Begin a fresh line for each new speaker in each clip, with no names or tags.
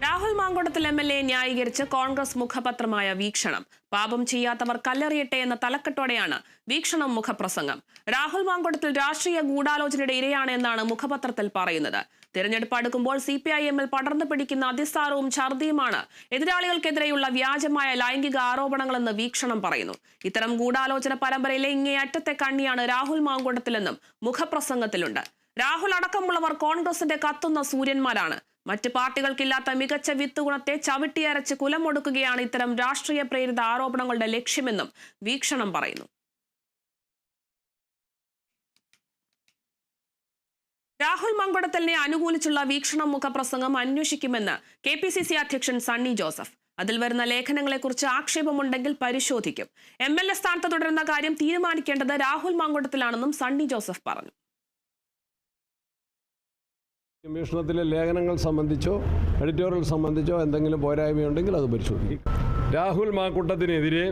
Rahul Mamkootathil MLA ന്യായീകരിച്ച് Congress മുഖപത്രമായ വീക്ഷണം. പാപം ചെയ്യാത്തവർ കല്ലെറിയട്ടെ എന്ന തലക്കെട്ടോടെയാണ് വീക്ഷണം മുഖപ്രസംഗം. രാഹുൽ മാങ്കുടത്തിൽ രാഷ്ട്രീയ ഗൂഢാലോചനയുടെ ഇരയാണ് എന്നാണ് മുഖപത്രത്തിൽ പറയുന്നത്. തിരഞ്ഞെടുപ്പ് അടുക്കുമ്പോൾ CPIM-ൽ പടർന്നു പിടിക്കുന്ന അതിസാരവും ഛർദിയുമാണ് എതിരാളികൾക്കെതിരെയുള്ള വ്യാജമായ ലൈംഗിക ആരോപണങ്ങളെന്ന് വീക്ഷണം പറയുന്നു. ഇത്തരം ഗൂഢാലോചന പരമ്പരയിലെ ഇങ്ങേയറ്റത്തെ കണ്ണിയാണ് രാഹുൽ മാങ്കുടത്തിലെന്നും മുഖപ്രസംഗത്തിലുണ്ട്. രാഹുൽ അടക്കമുള്ളവർ കോൺഗ്രസിന്റെ കത്തുന്ന സൂര്യന്മാരാണ്. മറ്റ് പാർട്ടികൾക്കില്ലാത്ത മികച്ച വിത്തുഗുണത്തെ ചവിട്ടിയരച്ച് കുലമൊടുക്കുകയാണ് ഇത്തരം രാഷ്ട്രീയ പ്രേരിത ആരോപണങ്ങളുടെ ലക്ഷ്യമെന്നും വീക്ഷണം പറയുന്നു. രാഹുൽ മാങ്കുടത്തിലിനെ അനുകൂലിച്ചുള്ള വീക്ഷണം മുഖപ്രസംഗം അന്വേഷിക്കുമെന്ന് KPCC അധ്യക്ഷൻ സണ്ണി ജോസഫ്. അതിൽ വരുന്ന ലേഖനങ്ങളെക്കുറിച്ച് ആക്ഷേപമുണ്ടെങ്കിൽ പരിശോധിക്കും. MLA സ്ഥാനത്ത് തുടരുന്ന കാര്യം തീരുമാനിക്കേണ്ടത് രാഹുൽ മാങ്കുടത്തിലാണെന്നും സണ്ണി ജോസഫ് പറഞ്ഞു.
അന്വേഷണത്തിലെ ലേഖനങ്ങൾ സംബന്ധിച്ചോ എഡിറ്റോറിയൽ സംബന്ധിച്ചോ എന്തെങ്കിലും പോരായ്മയുണ്ടെങ്കിൽ അത് പരിശോധിക്കും. രാഹുൽ മാങ്കുട്ടത്തിനെതിരെ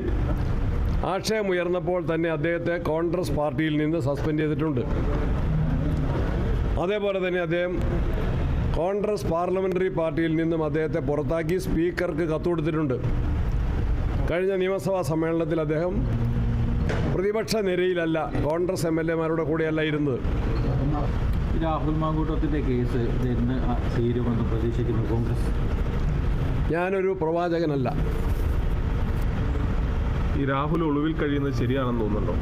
ആക്ഷേപമുയർന്നപ്പോൾ തന്നെ അദ്ദേഹത്തെ കോൺഗ്രസ് പാർട്ടിയിൽ നിന്ന് സസ്പെൻഡ് ചെയ്തിട്ടുണ്ട്. അതേപോലെ തന്നെ അദ്ദേഹം കോൺഗ്രസ് പാർലമെൻ്ററി പാർട്ടിയിൽ നിന്നും അദ്ദേഹത്തെ പുറത്താക്കി സ്പീക്കർക്ക് കത്തുകൊടുത്തിട്ടുണ്ട്. കഴിഞ്ഞ നിയമസഭാ സമ്മേളനത്തിൽ അദ്ദേഹം പ്രതിപക്ഷ നിരയിലല്ല, കോൺഗ്രസ് MLA-മാരുടെ കൂടെയല്ല ഇരുന്നത്.
രാഹുൽ മാങ്കൂട്ടത്തിൻ്റെ കേസ് എന്ന് തീരുമെന്ന് പ്രതീക്ഷിക്കുന്നു കോൺഗ്രസ്?
ഞാനൊരു പ്രവാചകനല്ല.
ഈ രാഹുൽ ഒളിവിൽ കഴിയുന്നത് ശരിയാണെന്ന് തോന്നുന്നുണ്ടോ?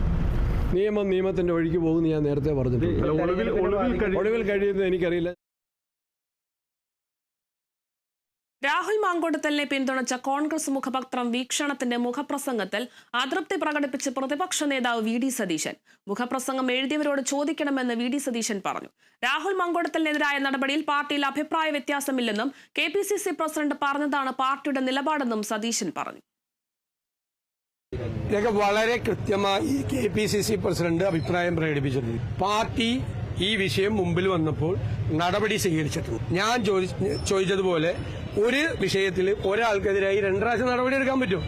നിയമത്തിൻ്റെ വഴിക്ക് പോകുന്നു. ഞാൻ നേരത്തെ പറഞ്ഞിട്ടുണ്ട്. ഒളിവിൽ കഴിയുന്നത് എനിക്കറിയില്ല.
രാഹുൽ മാങ്കുടത്തിലിനെ പിന്തുണച്ച കോൺഗ്രസ് മുഖപത്രം വീക്ഷണത്തിന്റെ മുഖപ്രസംഗത്തിൽ അതൃപ്തി പ്രകടിപ്പിച്ച് പ്രതിപക്ഷ നേതാവ് VD സതീശൻ. മുഖപ്രസംഗം എഴുതിയവരോട് ചോദിക്കണമെന്ന് VD സതീശൻ പറഞ്ഞു. രാഹുൽ മാങ്കുടത്തിലിനെതിരായ നടപടിയിൽ പാർട്ടിയിൽ അഭിപ്രായ വ്യത്യാസമില്ലെന്നും KPCC പ്രസിഡന്റ് പറഞ്ഞതാണ് പാർട്ടിയുടെ നിലപാടെന്നും സതീശൻ പറഞ്ഞു.
ഇതൊക്കെ വളരെ കൃത്യമായി KPCC പ്രസിഡന്റ് അഭിപ്രായം പ്രകടിപ്പിച്ചിട്ടുണ്ട്. പാർട്ടി ഈ വിഷയം മുമ്പിൽ വന്നപ്പോൾ നടപടി സ്വീകരിച്ചിട്ടുണ്ട്. ഞാൻ ചോദിച്ചതുപോലെ ഒരു വിഷയത്തിൽ ഒരാൾക്കെതിരായി 2 പ്രാവശ്യം നടപടി എടുക്കാൻ പറ്റും.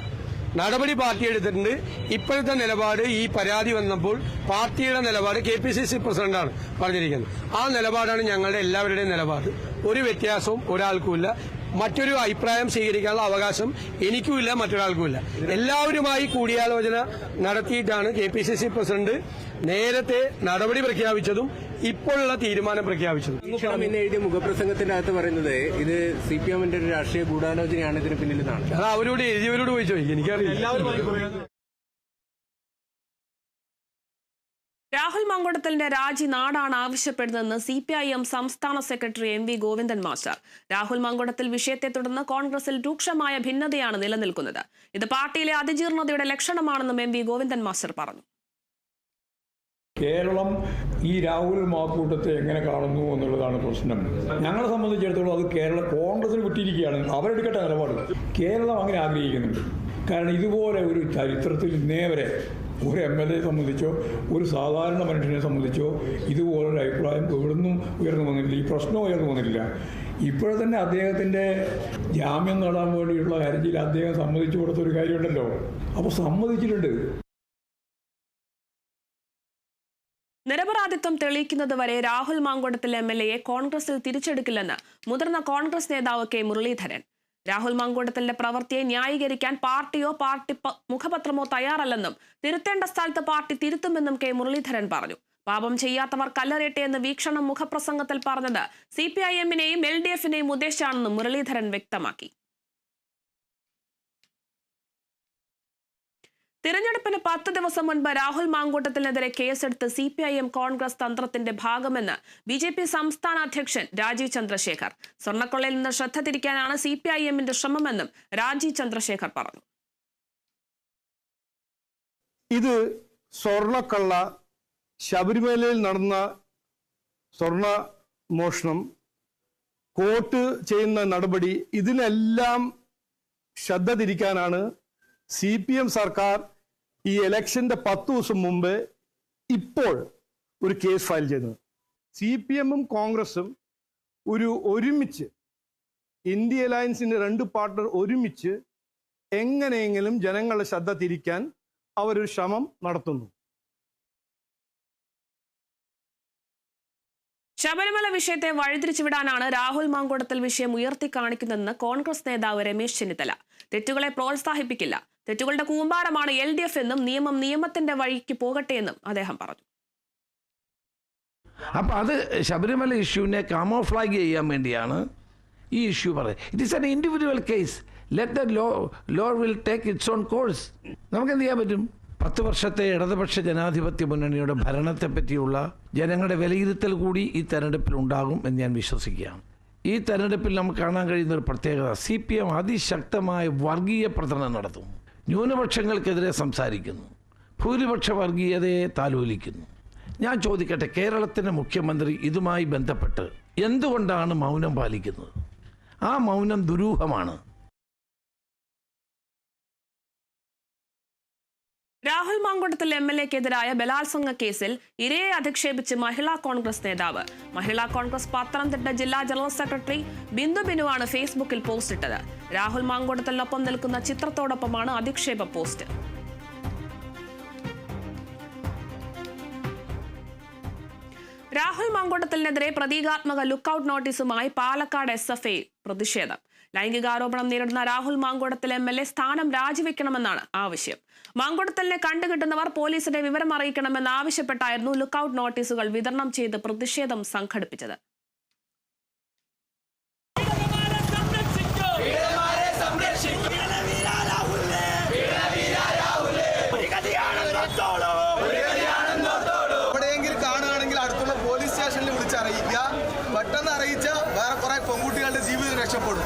നടപടി പാർട്ടി എടുത്തിട്ടുണ്ട്. ഇപ്പോഴത്തെ നിലപാട്, ഈ പരാതി വന്നപ്പോൾ പാർട്ടിയുടെ നിലപാട് KPCC പ്രസിഡന്റാണ് പറഞ്ഞിരിക്കുന്നത്. ആ നിലപാടാണ് ഞങ്ങളുടെ എല്ലാവരുടെയും നിലപാട്. ഒരു വ്യത്യാസവും ഒരാൾക്കുമില്ല. മറ്റൊരു അഭിപ്രായം സ്വീകരിക്കാനുള്ള അവകാശം എനിക്കുമില്ല, മറ്റൊരാൾക്കുമില്ല. എല്ലാവരുമായി കൂടിയാലോചന നടത്തിയിട്ടാണ് KPCC പ്രസിഡന്റ് നേരത്തെ നടപടി പ്രഖ്യാപിച്ചതും ഇപ്പോഴുള്ള തീരുമാനം പ്രഖ്യാപിച്ചതും.
ഇന്ന് എഴുതിയ മുഖപ്രസംഗത്തിന്റെ അകത്ത് പറയുന്നത് ഇത് CPM-ന്റെ ഒരു രാഷ്ട്രീയ ഗൂഢാലോചനയാണ് ഇതിന് പിന്നിലെന്നാണ്.
അത് അവരോട് എഴുതിയവരോട് പോയി ചോദിക്കും, എനിക്കറിയില്ല.
രാഹുൽ മാങ്കുടത്തിലിന്റെ രാജി നാടാണ് ആവശ്യപ്പെടുന്നതെന്ന് CPIM സംസ്ഥാന സെക്രട്ടറി MV ഗോവിന്ദൻ മാസ്റ്റർ. രാഹുൽ മാങ്കുടത്തിൽ വിഷയത്തെ തുടർന്ന് കോൺഗ്രസിൽ രൂക്ഷമായ ഭിന്നതയാണ് നിലനിൽക്കുന്നത്. ഇത് പാർട്ടിയിലെ അതിജീർണതയുടെ ലക്ഷണമാണെന്നും MV ഗോവിന്ദൻ മാസ്റ്റർ പറഞ്ഞു.
കേരളം ഈ രാഹുൽ മാങ്കൂട്ടത്തെ എങ്ങനെ കാണുന്നു എന്നുള്ളതാണ് പ്രശ്നം. ഞങ്ങളെ സംബന്ധിച്ചിടത്തോളം അത് കോൺഗ്രസിന് വിട്ടിരിക്കുകയാണ്. അവരെടുക്കട്ടെ നിലപാട്. കേരളം അങ്ങനെ ആഗ്രഹിക്കുന്നുണ്ട്. കാരണം ഇതുപോലെ ഒരു ചരിത്രത്തിൽ ഇന്നേ വരെ ഒരു MLA സംബന്ധിച്ചോ ഒരു സാധാരണ മനുഷ്യനെ സംബന്ധിച്ചോ ഇതുപോലൊരു അഭിപ്രായം എവിടുന്നും ഉയർന്നു വന്നിട്ടില്ല. ഈ പ്രശ്നം ഉയർന്നു വന്നിട്ടില്ല. ഇപ്പോഴെ തന്നെ അദ്ദേഹത്തിൻ്റെ ജാമ്യം നേടാൻ വേണ്ടിയിട്ടുള്ള ഹർജിയിൽ അദ്ദേഹം സമ്മതിച്ചു കൊടുത്തൊരു കാര്യമുണ്ടല്ലോ. അപ്പോൾ സമ്മതിച്ചിട്ടുണ്ട്.
നിരപരാധിത്വം തെളിയിക്കുന്നതുവരെ രാഹുൽ മാങ്കുടത്തിൽ MLA-യെ കോൺഗ്രസിൽ തിരിച്ചെടുക്കില്ലെന്ന് മുതിർന്ന കോൺഗ്രസ് നേതാവ് K മുരളീധരൻ. രാഹുൽ മാങ്കുടത്തിലിന്റെ പ്രവൃത്തിയെ ന്യായീകരിക്കാൻ പാർട്ടിയോ പാർട്ടി മുഖപത്രമോ തയ്യാറല്ലെന്നും തിരുത്തേണ്ട സ്ഥലത്ത് പാർട്ടി തിരുത്തുമെന്നും K മുരളീധരൻ പറഞ്ഞു. പാപം ചെയ്യാത്തവർ കല്ലെറിയട്ടെ എന്ന് വീക്ഷണം മുഖപ്രസംഗത്തിൽ പറഞ്ഞത് CPIM-നെയും LDF-നെയും ഉദ്ദേശിച്ചാണെന്നും മുരളീധരൻ വ്യക്തമാക്കി. തിരഞ്ഞെടുപ്പിന് 10 ദിവസം മുൻപ് രാഹുൽ മാങ്കൂട്ടത്തിനെതിരെ കേസെടുത്ത് CPIM കോൺഗ്രസ് തന്ത്രത്തിന്റെ ഭാഗമെന്ന് BJP സംസ്ഥാന അധ്യക്ഷൻ രാജീവ് ചന്ദ്രശേഖർ. സ്വർണ്ണക്കൊള്ളയിൽ നിന്ന് ശ്രദ്ധ തിരിക്കാനാണ് CPIM-ന്റെ ശ്രമമെന്നും രാജീവ് ചന്ദ്രശേഖർ പറഞ്ഞു.
ഇത് സ്വർണ്ണക്കള്ള, ശബരിമലയിൽ നടന്ന സ്വർണ്ണ മോഷണം, കോട്ട് ചെയ്യുന്ന നടപടി, ഇതിനെല്ലാം ശ്രദ്ധ തിരിക്കാനാണ് CPM സർക്കാർ ഈ ഇലക്ഷന്റെ 10 ദിവസം മുമ്പ് ഇപ്പോൾ ഒരു കേസ് ഫയൽ ചെയ്തത്. CPM-ഉം കോൺഗ്രസും ഒരുമിച്ച് ഇന്ത്യ അലയൻസിന്റെ 2 പാർട്ണർ ഒരുമിച്ച് എങ്ങനെയെങ്കിലും ജനങ്ങളുടെ ശ്രദ്ധ തിരിക്കാൻ അവരൊരു ശ്രമം നടത്തുന്നു.
ശബരിമല വിഷയത്തെ വഴിതിരിച്ചുവിടാനാണ് രാഹുൽ മാങ്കൂട്ടത്തിൽ വിഷയം ഉയർത്തിക്കാണിക്കുന്നതെന്ന് കോൺഗ്രസ് നേതാവ് രമേശ് ചെന്നിത്തല. തെറ്റുകളെ പ്രോത്സാഹിപ്പിക്കില്ല, തെറ്റുകളുടെ കൂമ്പാരമാണ് LDF എന്നും നിയമം നിയമത്തിന്റെ വഴിക്ക് പോകട്ടെ എന്നും അദ്ദേഹം പറഞ്ഞു.
അപ്പോൾ അത് ശബരിമല ഇഷ്യൂവിനെ കാമോഫ്ലാഗ് ചെയ്യാൻ വേണ്ടിയാണ് ഈ ഇഷ്യൂ പറയുന്നത്. It is an individual case. Let the law will take it's on course. നമുക്ക് എന്ത് ചെയ്യാൻ പറ്റും? 10 വർഷത്തെ ഇടതുപക്ഷ ജനാധിപത്യ മുന്നണിയുടെ ഭരണത്തെ പറ്റിയുള്ള ജനങ്ങളുടെ വിലയിരുത്തൽ കൂടി ഈ തെരഞ്ഞെടുപ്പിൽ ഉണ്ടാകും എന്ന് ഞാൻ വിശ്വസിക്കുകയാണ്. ഈ തെരഞ്ഞെടുപ്പിൽ നമുക്ക് കാണാൻ കഴിയുന്ന ഒരു പ്രത്യേകത, CPM അതിശക്തമായ വർഗീയ പ്രചരണം നടത്തുന്നു, ന്യൂനപക്ഷങ്ങൾക്കെതിരെ സംസാരിക്കുന്നു, ഭൂരിപക്ഷ വർഗീയതയെ താലോലിക്കുന്നു. ഞാൻ ചോദിക്കട്ടെ, കേരളത്തിൻ്റെ മുഖ്യമന്ത്രി ഇതുമായി ബന്ധപ്പെട്ട് എന്തുകൊണ്ടാണ് മൗനം പാലിക്കുന്നത്? ആ മൗനം ദുരൂഹമാണ്.
രാഹുൽ മാങ്കൂട്ടത്തിൽ MLA-ക്കെതിരായ ബലാത്സംഗ കേസിൽ ഇരയെ അധിക്ഷേപിച്ച് മഹിളാ കോൺഗ്രസ് നേതാവ്. മഹിളാ കോൺഗ്രസ് പത്തനംതിട്ട ജില്ലാ ജനറൽ സെക്രട്ടറി ബിന്ദു ബിനുവാണ് ഫേസ്ബുക്കിൽ പോസ്റ്റ് ഇട്ടത്. രാഹുൽ മാങ്കൂട്ടത്തിനൊപ്പം നിൽക്കുന്ന ചിത്രത്തോടൊപ്പമാണ് അധിക്ഷേപ പോസ്റ്റ്. രാഹുൽ മാങ്കൂട്ടത്തിനെതിരെ പ്രതീകാത്മക ലുക്കൌട്ട് നോട്ടീസുമായി പാലക്കാട് SFA പ്രതിഷേധം. ലൈംഗികാരോപണം നേരിടുന്ന രാഹുൽ മാങ്കൂട്ടത്തിൽ MLA സ്ഥാനം രാജിവെക്കണമെന്നാണ് ആവശ്യം. മാങ്കൂട്ടത്തിലിനെ കണ്ടുകിട്ടുന്നവർ പോലീസിനെ വിവരം അറിയിക്കണമെന്ന് ആവശ്യപ്പെട്ടായിരുന്നു ലുക്കൌട്ട് നോട്ടീസുകൾ വിതരണം ചെയ്ത് പ്രതിഷേധം സംഘടിപ്പിച്ചത്.
എവിടെയെങ്കിലും കാണുകയാണെങ്കിൽ അടുത്തുള്ള പോലീസ് സ്റ്റേഷനിൽ വിളിച്ചറിയിക്കുക. പെട്ടെന്ന് അറിയിച്ചാൽ വേറെ കുറെ പെൺകുട്ടികളുടെ ജീവിതം രക്ഷപ്പെടും.